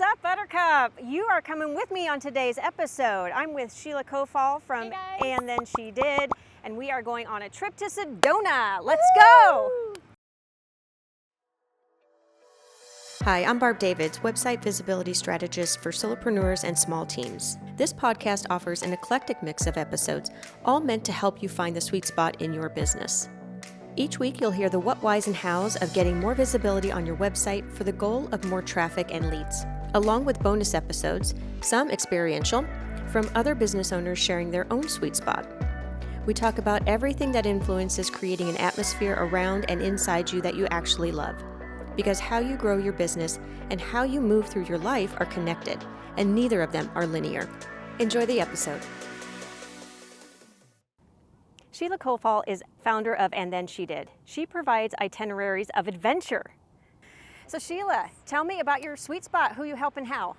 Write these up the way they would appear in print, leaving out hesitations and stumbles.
up, Buttercup? You are coming with me on today's episode. I'm with Sheila Kofahl from And Then She Did, and we are going on a trip to Sedona. Let's go! Hi, I'm Barb Davids, website visibility strategist for solopreneurs and small teams. This podcast offers an eclectic mix of episodes, all meant to help you find the sweet spot in your business. Each week, you'll hear the what, whys, and hows of getting more visibility on your website for the goal of more traffic and leads, along with bonus episodes, some experiential, from other business owners sharing their own sweet spot. We talk about everything that influences creating an atmosphere around and inside you that you actually love. Because how you grow your business and how you move through your life are connected, and neither of them are linear. Enjoy the episode. Sheila Kofahl is founder of And Then She Did. She provides itineraries of adventure. So Sheila, tell me about your sweet spot, who you help and how.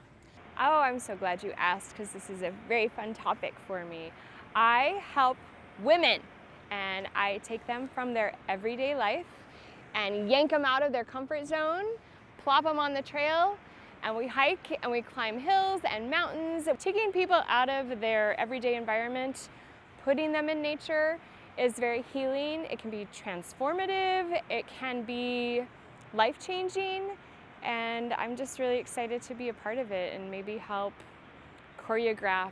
Oh, I'm so glad you asked because this is a very fun topic for me. I help women and I take them from their everyday life and yank them out of their comfort zone, plop them on the trail, and we hike and we climb hills and mountains. Taking people out of their everyday environment, putting them in nature is very healing. It can be transformative, it can be life-changing, and I'm just really excited to be a part of it and maybe help choreograph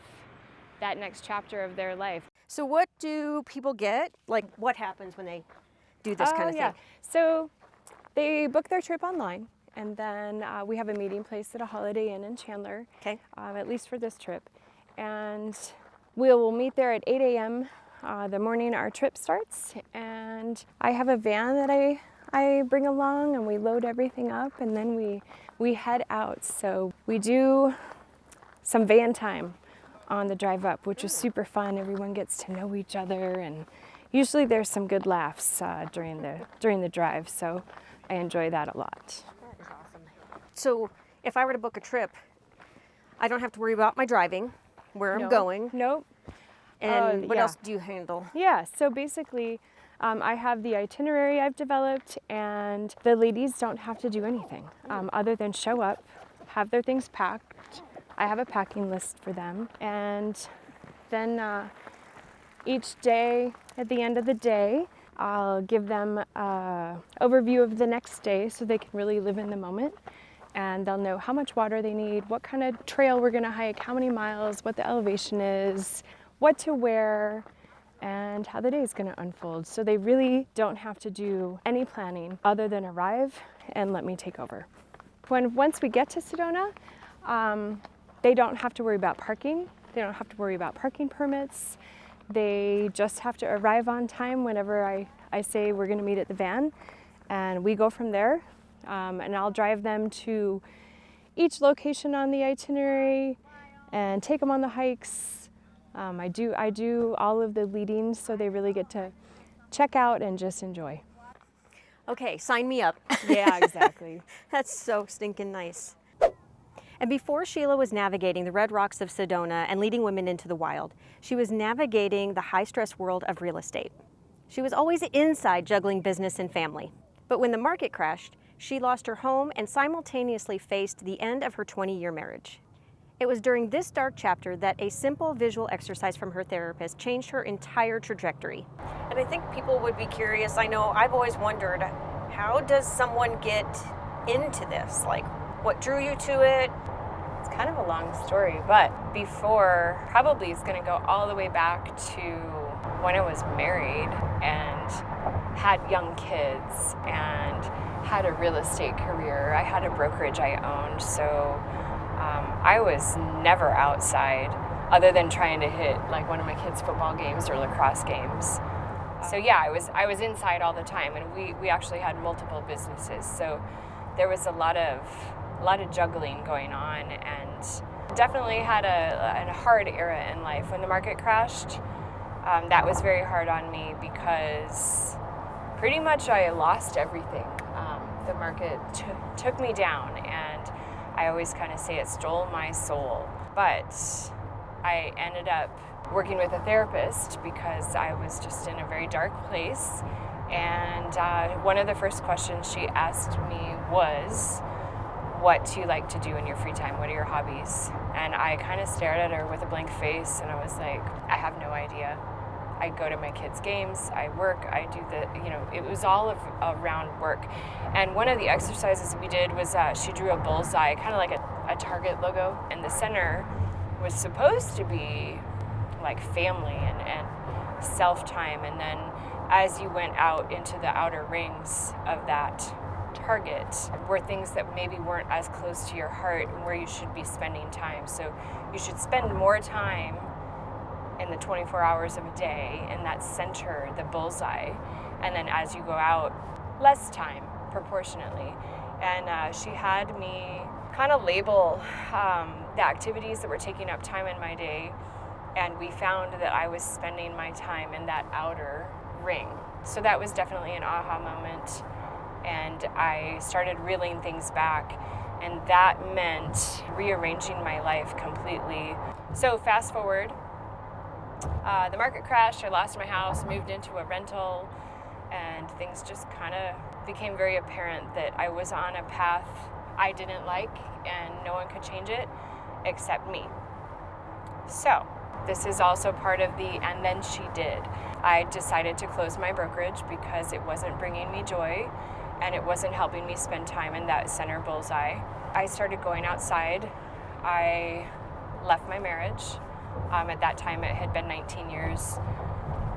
that next chapter of their life. So what do people get? Like, what happens when they do this kind of thing? So they book their trip online, and then we have a meeting place at a Holiday Inn in Chandler, at least for this trip. And we will meet there at 8 a.m. The morning our trip starts, and I have a van that I bring along, and we load everything up, and then we head out. So we do some van time on the drive up, which is super fun. Everyone gets to know each other, and usually there's some good laughs during the drive, so I enjoy that a lot. That is awesome. So if I were to book a trip, I don't have to worry about my driving, where I'm going. Nope. And what else do you handle? Yeah, so basically I have the itinerary I've developed, and the ladies don't have to do anything other than show up, have their things packed. I have a packing list for them, and then each day, at the end of the day, I'll give them an overview of the next day so they can really live in the moment, and they'll know how much water they need, what kind of trail we're going to hike, how many miles, what the elevation is, what to wear, and how the day is going to unfold. So they really don't have to do any planning other than arrive and let me take over. Once we get to Sedona, they don't have to worry about parking. They don't have to worry about parking permits. They just have to arrive on time whenever I say we're going to meet at the van, and we go from there. And I'll drive them to each location on the itinerary and take them on the hikes. I do all of the leading, so they really get to check out and just enjoy. Okay, sign me up. Yeah, exactly. That's so stinking nice. And before Sheila was navigating the red rocks of Sedona and leading women into the wild, she was navigating the high-stress world of real estate. She was always inside juggling business and family. But when the market crashed, she lost her home and simultaneously faced the end of her 20-year marriage. It was during this dark chapter that a simple visual exercise from her therapist changed her entire trajectory. And I think people would be curious. I know I've always wondered, how does someone get into this? Like, what drew you to it? It's kind of a long story, but before, probably it's going to go all the way back to when I was married and had young kids and had a real estate career. I had a brokerage I owned, so I was never outside other than trying to hit like one of my kids' football games or lacrosse games. So yeah, I was inside all the time, and we actually had multiple businesses, so there was a lot of juggling going on, and definitely had a hard era in life. When the market crashed, that was very hard on me because pretty much I lost everything. The market took me down, and I always kind of say it stole my soul. But I ended up working with a therapist because I was just in a very dark place. And one of the first questions she asked me was, what do you like to do in your free time? What are your hobbies? And I kind of stared at her with a blank face, and I was like, I have no idea. I go to my kids' games, I work, I do it was all around work. And one of the exercises we did was she drew a bullseye, kind of like a Target logo, and the center was supposed to be like family and self-time. And then as you went out into the outer rings of that target were things that maybe weren't as close to your heart and where you should be spending time. So you should spend more time in the 24 hours of a day in that center, the bullseye. And then as you go out, less time proportionately. And she had me kind of label the activities that were taking up time in my day. And we found that I was spending my time in that outer ring. So that was definitely an aha moment. And I started reeling things back, and that meant rearranging my life completely. So fast forward, the market crashed, I lost my house, moved into a rental, and things just kind of became very apparent that I was on a path I didn't like, and no one could change it except me. So this is also part of the and then she did. I decided to close my brokerage because it wasn't bringing me joy and it wasn't helping me spend time in that center bullseye. I started going outside. I left my marriage. At that time, it had been 19 years.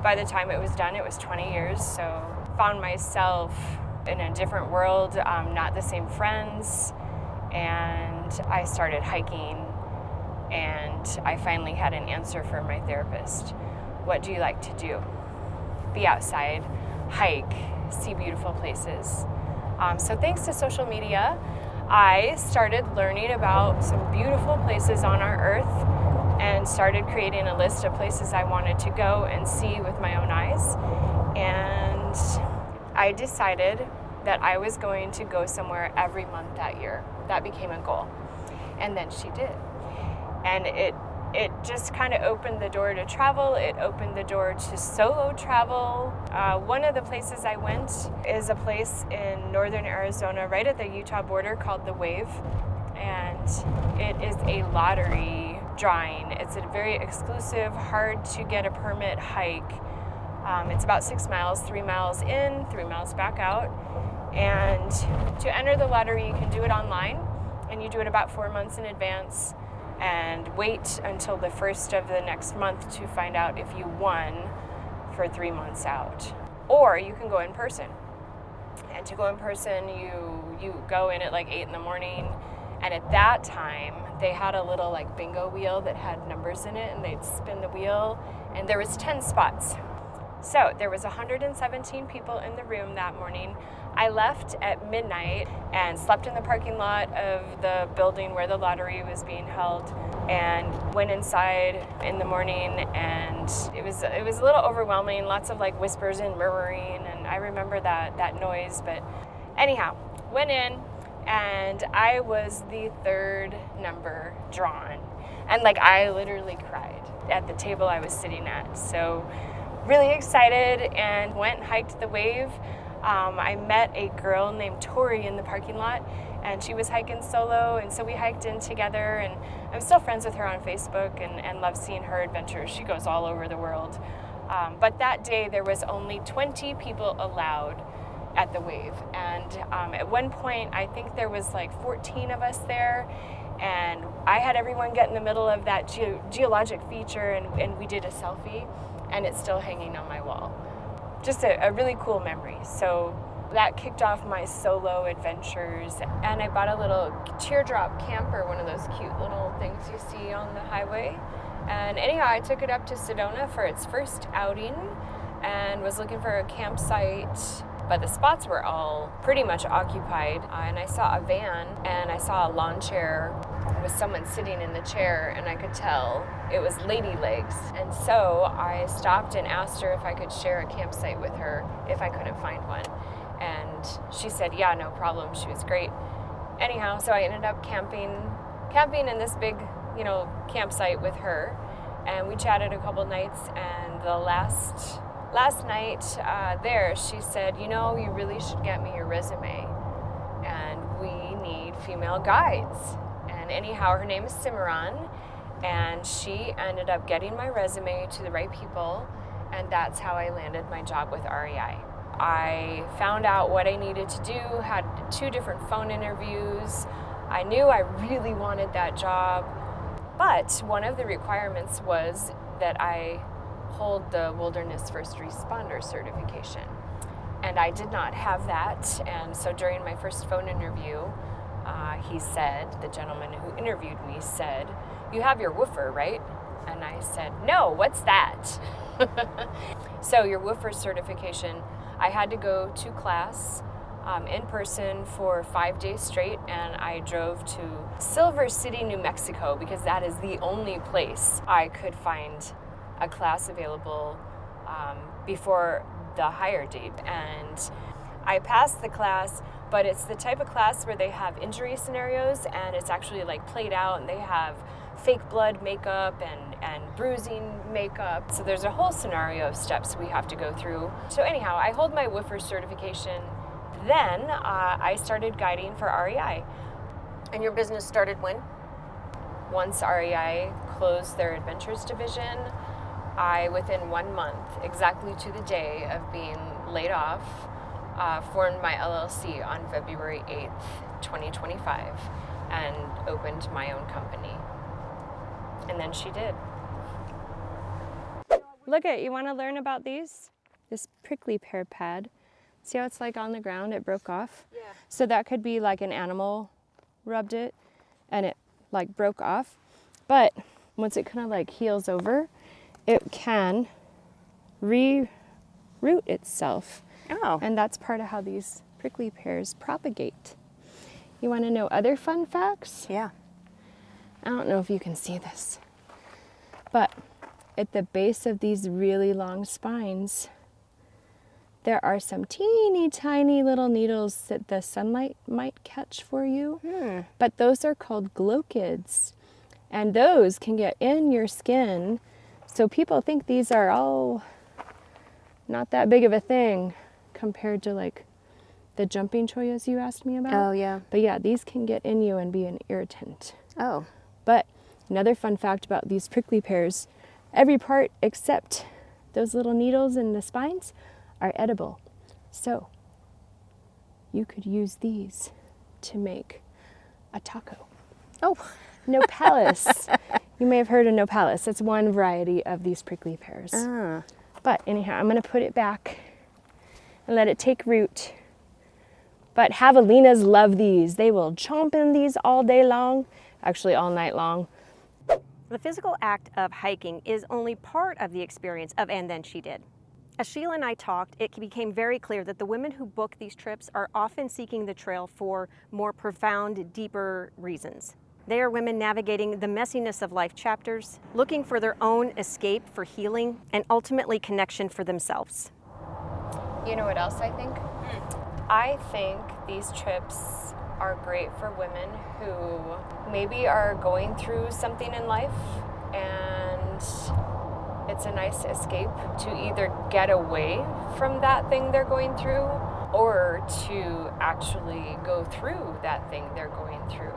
By the time it was done, it was 20 years. So found myself in a different world, not the same friends. And I started hiking. And I finally had an answer from my therapist. What do you like to do? Be outside, hike, see beautiful places. So thanks to social media, I started learning about some beautiful places on our earth and started creating a list of places I wanted to go and see with my own eyes. And I decided that I was going to go somewhere every month that year. That became a goal. And then she did. And it just kind of opened the door to travel. It opened the door to solo travel. One of the places I went is a place in northern Arizona, right at the Utah border, called The Wave. And it is a lottery drawing. It's a very exclusive, hard to get a permit hike. It's about 6 miles, 3 miles in, 3 miles back out. And to enter the lottery, you can do it online, and you do it about 4 months in advance. And wait until the first of the next month to find out if you won for 3 months out. Or you can go in person. And to go in person, you go in at like 8 in the morning. And at that time, they had a little like bingo wheel that had numbers in it, and they'd spin the wheel. And there was 10 spots. So there was 117 people in the room that morning. I left at midnight and slept in the parking lot of the building where the lottery was being held, and went inside in the morning, and it was a little overwhelming, lots of like whispers and murmuring, and I remember that noise. But anyhow, went in, and I was the third number drawn, and like I literally cried at the table I was sitting at. So really excited, and went and hiked The Wave. I met a girl named Tori in the parking lot, and she was hiking solo, and so we hiked in together, and I'm still friends with her on Facebook and love seeing her adventures. She goes all over the world. But that day there was only 20 people allowed at The Wave, and at one point I think there was like 14 of us there, and I had everyone get in the middle of that geologic feature, and we did a selfie, and it's still hanging on my wall. Just a really cool memory. So that kicked off my solo adventures, and I bought a little teardrop camper, one of those cute little things you see on the highway. And anyhow, I took it up to Sedona for its first outing and was looking for a campsite, but the spots were all pretty much occupied. And I saw a van, and I saw a lawn chair with someone sitting in the chair, and I could tell it was lady legs. And so I stopped and asked her if I could share a campsite with her if I couldn't find one. And she said, yeah, no problem. She was great. Anyhow, so I ended up camping in this big, campsite with her, and we chatted a couple nights. And the last night there, she said, you really should get me your resume, and we need female guides. And anyhow, her name is Cimarron, and she ended up getting my resume to the right people, and that's how I landed my job with REI. I found out what I needed to do, had 2 different phone interviews. I knew I really wanted that job, but one of the requirements was that I hold the Wilderness First Responder certification. And I did not have that, and so during my first phone interview, he said, the gentleman who interviewed me said, "You have your woofer, right?" And I said, "No, what's that?" So your woofer certification, I had to go to class in person for 5 days straight, and I drove to Silver City, New Mexico, because that is the only place I could find a class available before the hire date. And I passed the class, but it's the type of class where they have injury scenarios, and it's actually like played out, and they have fake blood makeup and bruising makeup. So there's a whole scenario of steps we have to go through. So anyhow, I hold my woofer certification. Then I started guiding for REI. And your business started when? Once REI closed their adventures division, I, within 1 month, exactly to the day of being laid off, formed my LLC on February 8th, 2025, and opened my own company. And then she did. Look at, you want to learn about these? This prickly pear pad. See how it's like on the ground, it broke off? Yeah. So that could be like an animal rubbed it and it like broke off. But once it kind of like heals over, it can reroot itself. Oh. And that's part of how these prickly pears propagate. You want to know other fun facts? Yeah. I don't know if you can see this, but at the base of these really long spines, there are some teeny tiny little needles that the sunlight might catch for you. But those are called glochids, and those can get in your skin. So people think these are all not that big of a thing compared to like the jumping chollas you asked me about. Oh, yeah. But yeah, these can get in you and be an irritant. Oh. But another fun fact about these prickly pears, every part except those little needles in the spines are edible. So you could use these to make a taco. Oh. Nopales. You may have heard of nopales. That's one variety of these prickly pears. But anyhow, I'm going to put it back and let it take root. But javelinas love these. They will chomp in these all day long, actually all night long. The physical act of hiking is only part of the experience of And Then She Did. As Sheila and I talked, it became very clear that the women who book these trips are often seeking the trail for more profound, deeper reasons. They are women navigating the messiness of life chapters, looking for their own escape for healing, and ultimately connection for themselves. You know what else I think? I think these trips are great for women who maybe are going through something in life, and it's a nice escape to either get away from that thing they're going through or to actually go through that thing they're going through.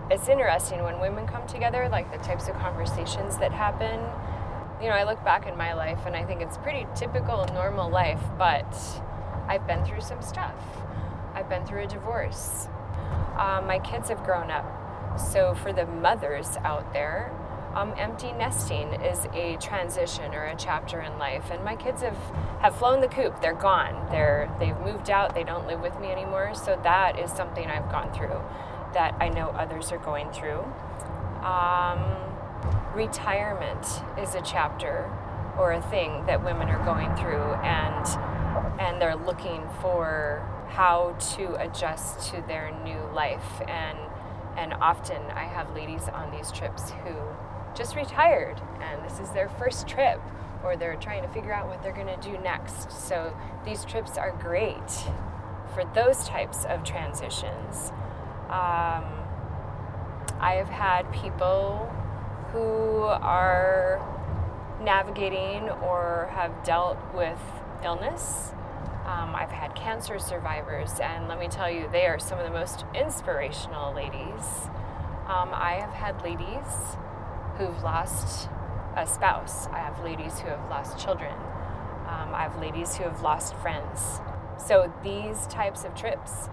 It's interesting when women come together, like the types of conversations that happen. You know, I look back in my life and I think it's pretty typical, normal life, but I've been through some stuff. I've been through a divorce. My kids have grown up. So for the mothers out there, empty nesting is a transition or a chapter in life. And my kids have flown the coop. They're gone. They've moved out. They don't live with me anymore. So that is something I've gone through that I know others are going through. Retirement is a chapter or a thing that women are going through, and they're looking for how to adjust to their new life. And often I have ladies on these trips who just retired and this is their first trip, or they're trying to figure out what they're going to do next. So these trips are great for those types of transitions. I have had people who are navigating or have dealt with illness I've had cancer survivors, and let me tell you, they are some of the most inspirational ladies. I have had ladies who've lost a spouse. I have ladies who have lost children. I have ladies who have lost friends. So these types of trips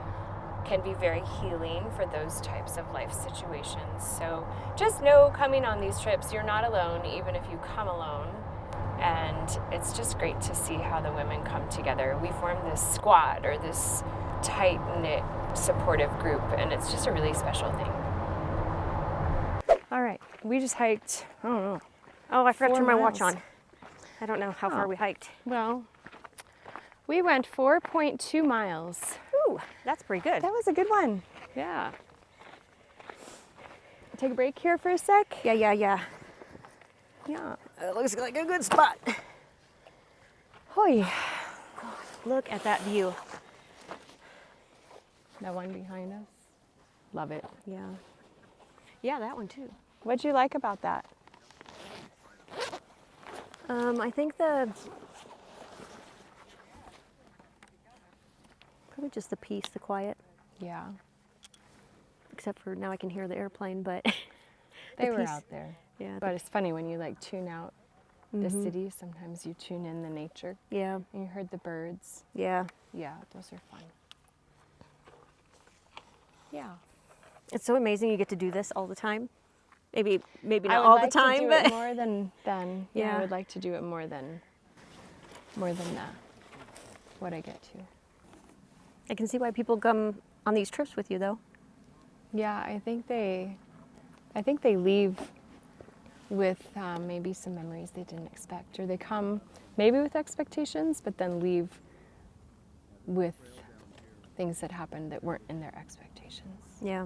can be very healing for those types of life situations. So just know, coming on these trips, you're not alone, even if you come alone. And it's just great to see how the women come together. We form this squad, or this tight-knit, supportive group, and it's just a really special thing. All right, we just hiked, I don't know. Oh, I forgot to 4 turn my miles. watch on. I don't know how far we hiked. Well, we went 4.2 miles. Ooh, that's pretty good. That was a good one. Yeah. Take a break here for a sec? Yeah. Yeah. It looks like a good spot. Hoy. Look at that view. That one behind us. Love it. Yeah. Yeah, that one too. What'd you like about that? I think probably just the peace, the quiet. Yeah. Except for now I can hear the airplane, but They were peace. out there. Yeah. But it's funny when you like tune out the city, sometimes you tune in the nature Yeah. and you heard the birds. Yeah. Yeah, those are fun. Yeah. It's so amazing you get to do this all the time. Maybe I not would all like the time, to do but it more than yeah, Yeah. I would like to do it more than what I get to. I can see why people come on these trips with you though. Yeah, I think they leave with maybe some memories they didn't expect, or they come maybe with expectations, but then leave with things that happened that weren't in their expectations. Yeah.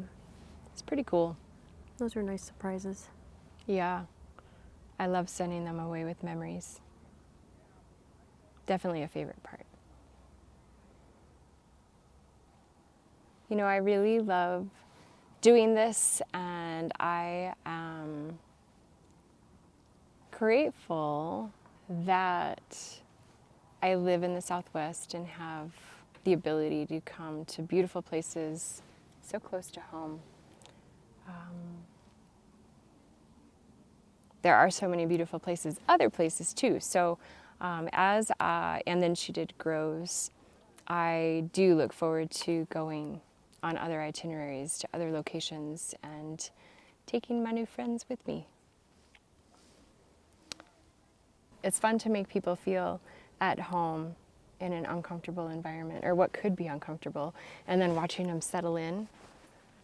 It's pretty cool. Those are nice surprises. Yeah, I love sending them away with memories. Definitely a favorite part. You know, I really love doing this, and I am grateful that I live in the Southwest and have the ability to come to beautiful places so close to home. There are so many beautiful places, other places too. So and then She Did grows, I do look forward to going on other itineraries to other locations and taking my new friends with me. It's fun to make people feel at home in an uncomfortable environment, or what could be uncomfortable, and then watching them settle in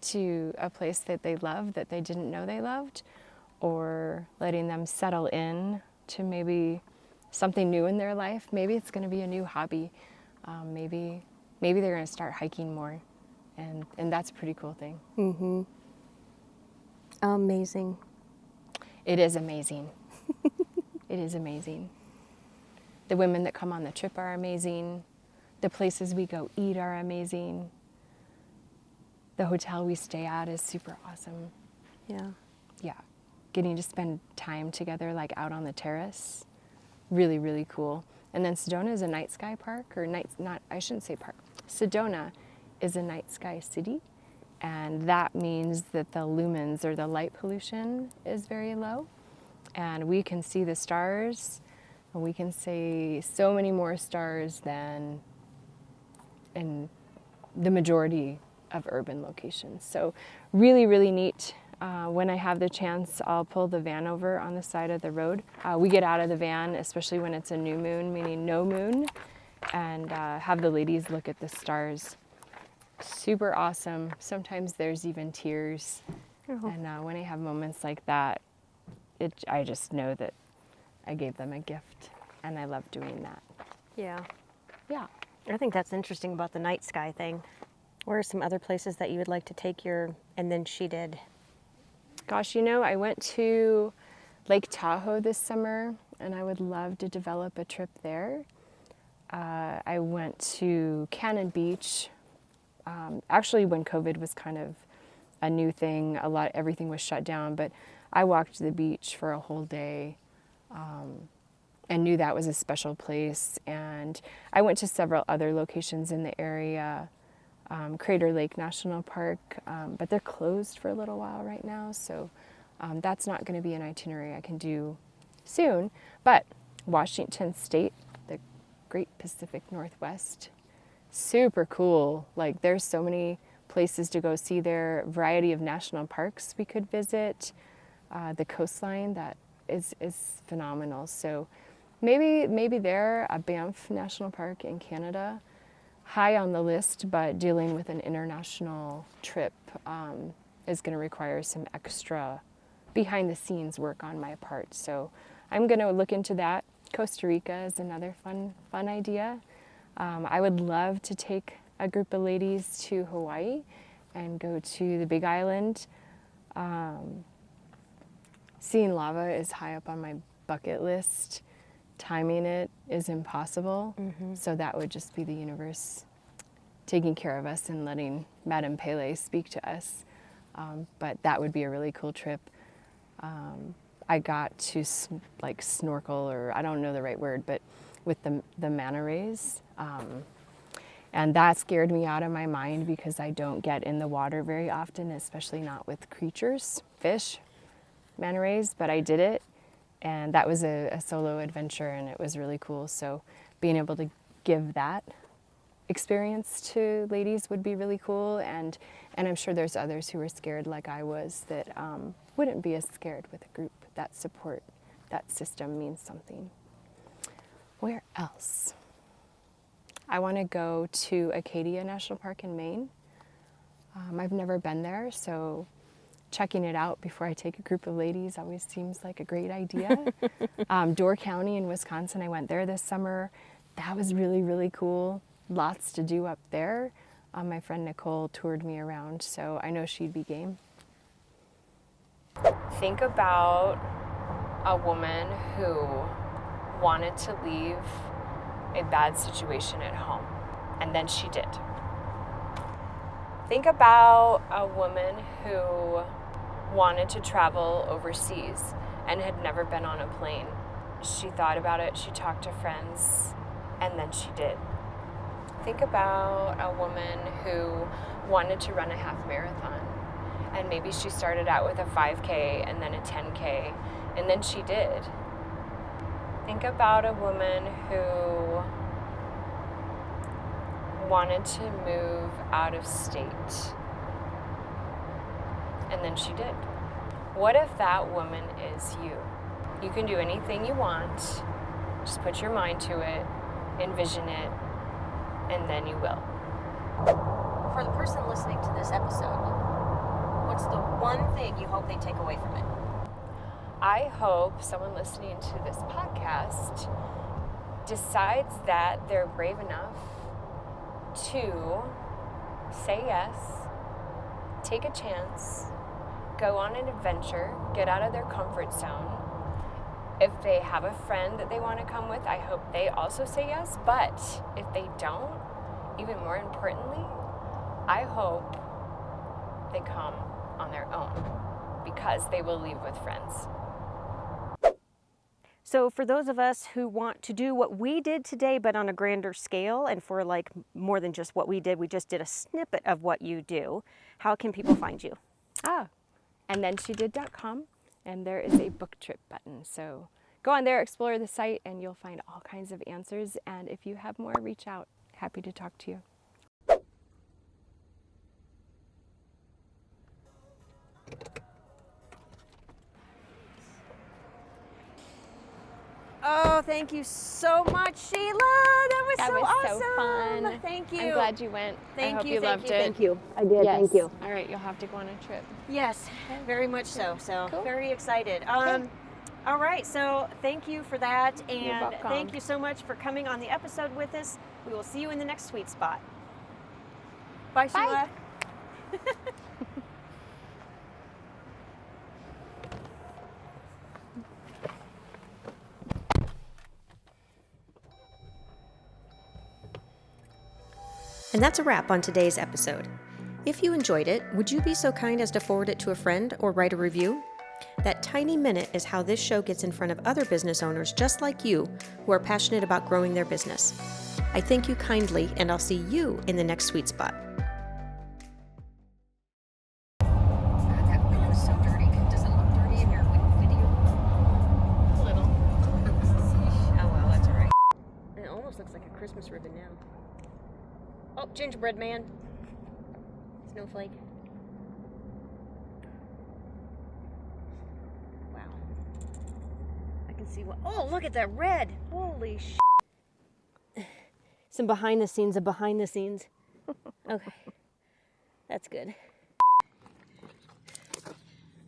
to a place that they love that they didn't know they loved, or letting them settle in to maybe something new in their life. Maybe it's going to be a new hobby. Maybe they're going to start hiking more, and that's a pretty cool thing. Mm-hmm. Amazing. It is amazing. It is amazing. The women that come on the trip are amazing. The places we go eat are amazing. The hotel we stay at is super awesome. Yeah. Yeah. Getting to spend time together, like out on the terrace, really, really cool. And then Sedona is a night sky park, I shouldn't say park. Sedona is a night sky city, and that means that the lumens, or the light pollution, is very low. And we can see the stars, and we can see so many more stars than in the majority of urban locations. So really, really neat. When I have the chance, I'll pull the van over on the side of the road. We get out of the van, especially when it's a new moon, meaning no moon, and have the ladies look at the stars. Super awesome. Sometimes there's even tears. Oh. And when I have moments like that, I just know that I gave them a gift, and I love doing that. Yeah. Yeah. I think that's interesting about the night sky thing. Where are some other places that you would like to take and then She Did? Gosh, I went to Lake Tahoe this summer, and I would love to develop a trip there. I went to Cannon Beach. Actually, when COVID was kind of a new thing, everything was shut down, but I walked the beach for a whole day, and and knew that was a special place. And I went to several other locations in the area, Crater Lake National Park, but they're closed for a little while right now, so that's not going to be an itinerary I can do soon. But Washington State, the Great Pacific Northwest, super cool. Like, there's so many places to go see there, variety of national parks we could visit, the coastline that is phenomenal. So maybe there, a Banff National Park in Canada, high on the list, but dealing with an international trip is going to require some extra behind the scenes work on my part. So I'm going to look into that. Costa Rica is another fun idea. I would love to take a group of ladies to Hawaii and go to the Big Island. Seeing lava is high up on my bucket list. Timing it is impossible. So that would just be the universe taking care of us and letting Madame Pele speak to us. But that would be a really cool trip. I got to snorkel, or I don't know the right word, but with the manta rays. And that scared me out of my mind because I don't get in the water very often, especially not with creatures, fish, manta rays, but I did it. And that was a solo adventure, and it was really cool. So being able to give that experience to ladies would be really cool. And I'm sure there's others who are scared like I was that wouldn't be as scared with a group. That support, that system means something. Where else? I want to go to Acadia National Park in Maine. I've never been there, so checking it out before I take a group of ladies always seems like a great idea. Door County in Wisconsin, I went there this summer. That was really, really cool. Lots to do up there. My friend Nicole toured me around, so I know she'd be game. Think about a woman who wanted to leave a bad situation at home, and then she did. Think about a woman who wanted to travel overseas and had never been on a plane. She thought about it, she talked to friends, and then she did. Think about a woman who wanted to run a half marathon, and maybe she started out with a 5K and then a 10K, and then she did. Think about a woman who wanted to move out of state, and then she did. What if that woman is you? You can do anything you want. Just put your mind to it, envision it, and then you will. For the person listening to this episode, what's the one thing you hope they take away from it? I hope someone listening to this podcast decides that they're brave enough to say yes, take a chance, go on an adventure, get out of their comfort zone. If they have a friend that they want to come with, I hope they also say yes. But if they don't, even more importantly, I hope they come on their own, because they will leave with friends. So for those of us who want to do what we did today, but on a grander scale, and for like more than just what we just did a snippet of what you do, how can people find you? And then she did.com, and there is a book trip button. So go on there, explore the site, and you'll find all kinds of answers. And if you have more, reach out. Happy to talk to you. Oh, thank you so much, Sheila. That was awesome. So fun. Thank you. I'm glad you went. I hope you loved it. Thank you. I did. Yes. Thank you. All right, you'll have to go on a trip. Yes, very much so. So cool. Very excited. Okay. All right. So thank you for that, You're and welcome. thank you so much for coming on the episode with us. We will see you in the next sweet spot. Bye, Sheila. And that's a wrap on today's episode. If you enjoyed it, would you be so kind as to forward it to a friend or write a review? That tiny minute is how this show gets in front of other business owners just like you who are passionate about growing their business. I thank you kindly, and I'll see you in the next Sweet Spot. God, that wing was so dirty. Does it look dirty in your video? A little. Oh well, that's alright. It almost looks like a Christmas ribbon now. Oh, gingerbread man. Snowflake. Wow. I can see what. Oh, look at that red. Holy sh. Some behind the scenes of behind the scenes. Okay. That's good.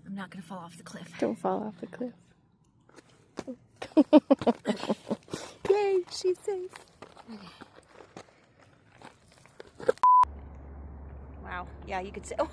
I'm not going to fall off the cliff. Don't fall off the cliff. Yay, she's safe. Wow. Yeah, you could say. Oh.